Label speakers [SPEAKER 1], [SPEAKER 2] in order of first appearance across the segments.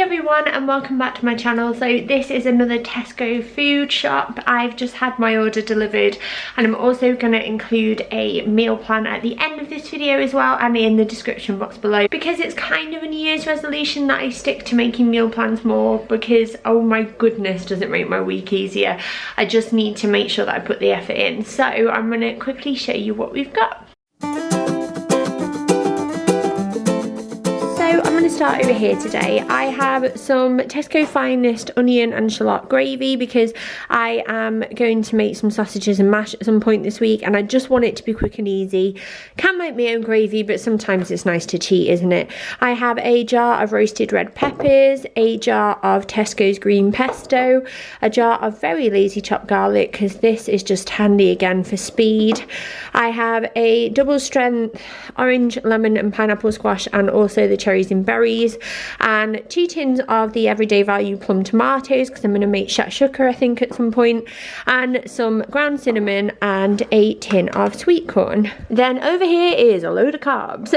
[SPEAKER 1] everyone and welcome back to my channel. So this is another Tesco food shop. I've just had my order delivered and I'm also going to include a meal plan at the end of this video as well and in the description box below, because it's kind of a New Year's resolution that I stick to making meal plans more, because oh my goodness does it make my week easier. I just need to make sure that I put the effort in. So I'm going to quickly show you what we've got. So I'm going to start over here today. I have some Tesco Finest onion and shallot gravy because I am going to make some sausages and mash at some point this week and I just want it to be quick and easy. Can make my own gravy, but sometimes it's nice to cheat, isn't it? I have a jar of roasted red peppers, a jar of Tesco's green pesto, a jar of very lazy chopped garlic because this is just handy again for speed. I have a double strength orange, lemon and pineapple squash and also the cherries and berries, and 2 tins of the everyday value plum tomatoes because I'm going to make shakshuka I think at some point, and some ground cinnamon and a tin of sweet corn. Then over here is a load of carbs.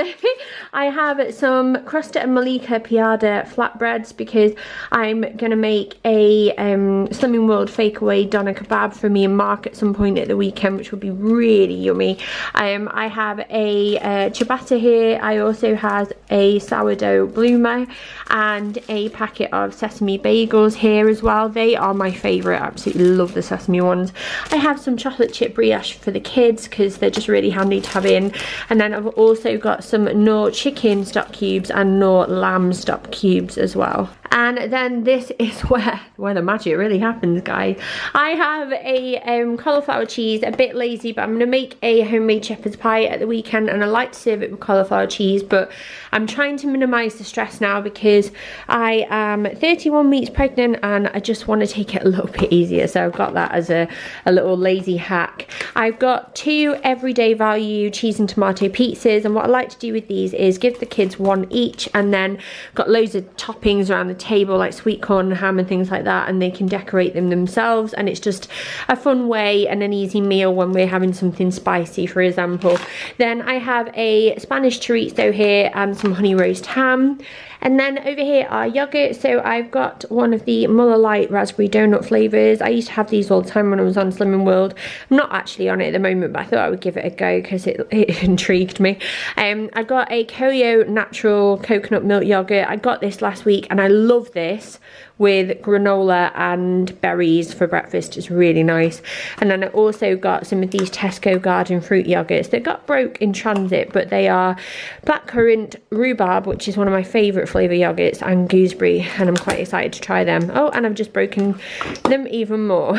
[SPEAKER 1] I have some crusted and Malika piada flatbreads because I'm going to make a Slimming World fake away doner kebab for me and Mark at some point at the weekend, which will be really yummy. I have a ciabatta here. I also have a sourdough bloomer and a packet of sesame bagels here as well. They are my favourite. I absolutely love the sesame ones. I have some chocolate chip brioche for the kids because they're just really handy to have in, and then I've also got some Knorr chicken stock cubes and Knorr lamb stock cubes as well. And then this is where the magic really happens, guys. I have a cauliflower cheese, a bit lazy, but I'm going to make a homemade shepherd's pie at the weekend and I like to serve it with cauliflower cheese, but I'm trying to minimise the stress now because I am 31 weeks pregnant and I just want to take it a little bit easier, so I've got that as a little lazy hack. I've got 2 everyday value cheese and tomato pizzas, and what I like to do with these is give the kids 1 each and then got loads of toppings around the table like sweet corn and ham and things like that, and they can decorate them themselves, and it's just a fun way and an easy meal when we're having something spicy, for example. Then I have a Spanish chorizo here and some honey roast ham. And then over here are yogurt. So I've got one of the Muller Light raspberry donut flavours. I used to have these all the time when I was on Slimming World. I'm not actually on it at the moment, but I thought I would give it a go because it intrigued me. I got a Koyo natural coconut milk yogurt. I got this last week and I love this with granola and berries for breakfast. It's really nice. And then I also got some of these Tesco garden fruit yogurts that got broke in transit, but they are blackcurrant rhubarb, which is one of my favourite flavour yogurts, and gooseberry, and I'm quite excited to try them. Oh, and I've just broken them even more.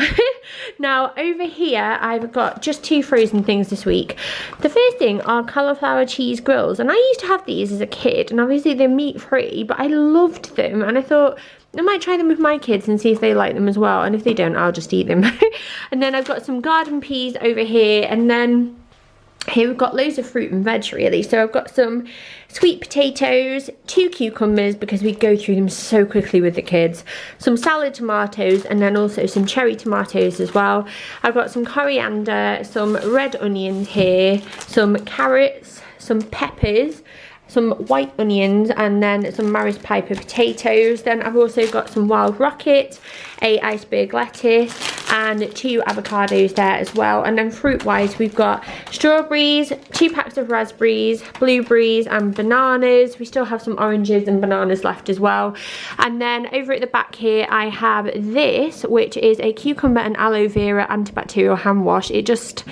[SPEAKER 1] Now over here I've got just 2 frozen things this week. The first thing are cauliflower cheese grills, and I used to have these as a kid, and obviously they're meat free, but I loved them and I thought I might try them with my kids and see if they like them as well, and if they don't I'll just eat them. And then I've got some garden peas over here, and then here we've got loads of fruit and veg really. So I've got some sweet potatoes, 2 cucumbers because we go through them so quickly with the kids, some salad tomatoes, and then also some cherry tomatoes as well. I've got some coriander, some red onions here, some carrots, some peppers, some white onions, and then some Maris Piper potatoes. Then I've also got some wild rocket, a iceberg lettuce, and 2 avocados there as well. And then fruit wise we've got strawberries, 2 packs of raspberries, blueberries and bananas. We still have some oranges and bananas left as well. And then over at the back here I have this, which is a cucumber and aloe vera antibacterial hand wash. It just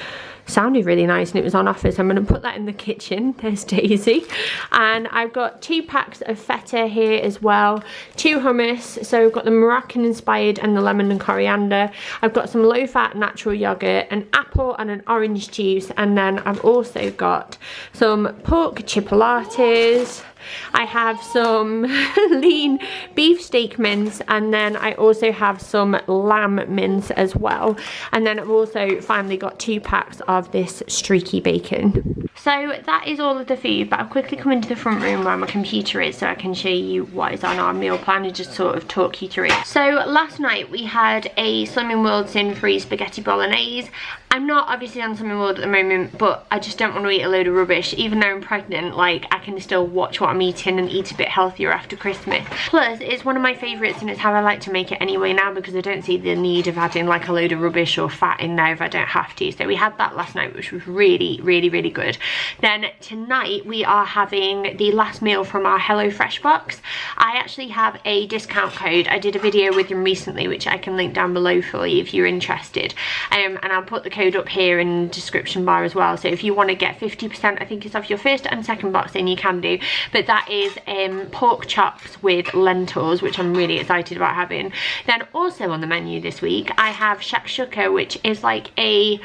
[SPEAKER 1] sounded really nice and it was on offer, so I'm going to put that in the kitchen. There's Daisy. And I've got 2 packs of feta here as well, 2 hummus, so I've got the Moroccan inspired and the lemon and coriander. I've got some low fat natural yogurt, an apple and an orange juice, and then I've also got some pork chipolatas. I have some lean beef steak mince, and then I also have some lamb mince as well. And then I've also finally got 2 packs of this streaky bacon. So that is all of the food, but I'll quickly come into the front room where my computer is so I can show you what is on our meal plan and just sort of talk you through it. So last night we had a Slimming World sin-free spaghetti bolognese, I'm not obviously on Slimming World at the moment, but I just don't want to eat a load of rubbish. Even though I'm pregnant, like, I can still watch what I'm eating and eat a bit healthier after Christmas. Plus, it's one of my favourites and it's how I like to make it anyway now, because I don't see the need of adding like a load of rubbish or fat in there if I don't have to. So we had that last night, which was really, really, really good. Then tonight we are having the last meal from our HelloFresh box. I actually have a discount code. I did a video with them recently, which I can link down below for you if you're interested. And I'll put the code up here in the description bar as well. So if you want to get 50%, I think it's off your first and second box, then you can do. But that is pork chops with lentils, which I'm really excited about having. Then also on the menu this week, I have shakshuka, which is like a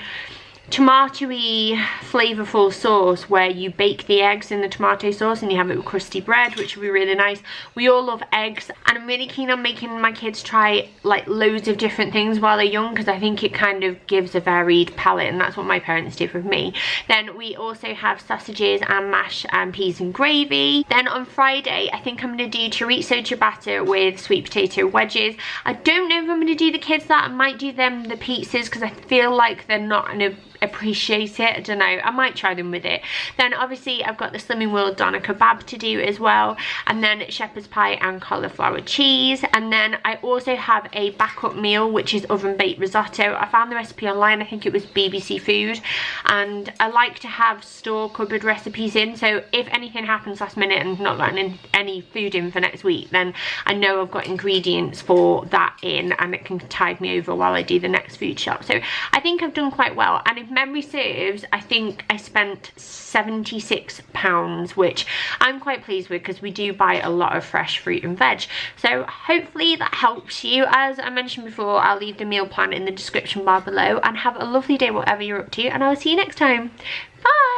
[SPEAKER 1] tomatoey flavorful sauce where you bake the eggs in the tomato sauce and you have it with crusty bread, which will be really nice. We all love eggs, and I'm really keen on making my kids try like loads of different things while they're young, because I think it kind of gives a varied palette, and that's what my parents did with me. Then we also have sausages and mash and peas and gravy. Then on Friday, I think I'm going to do chorizo ciabatta with sweet potato wedges. I don't know if I'm going to do the kids that. I might do them the pizzas because I feel like they're not going to appreciate it. I don't know, I might try them with it. Then obviously I've got the Slimming World doner kebab to do as well, and then shepherd's pie and cauliflower cheese. And then I also have a backup meal, which is oven baked risotto. I found the recipe online, I think it was BBC Food, and I like to have store cupboard recipes in, so if anything happens last minute and not gotten any food in for next week, then I know I've got ingredients for that in, and it can tide me over while I do the next food shop. So I think I've done quite well, and if memory serves, I think I spent £76, which I'm quite pleased with because we do buy a lot of fresh fruit and veg. So hopefully that helps you. As I mentioned before, I'll leave the meal plan in the description bar below, and have a lovely day whatever you're up to, and I'll see you next time. Bye!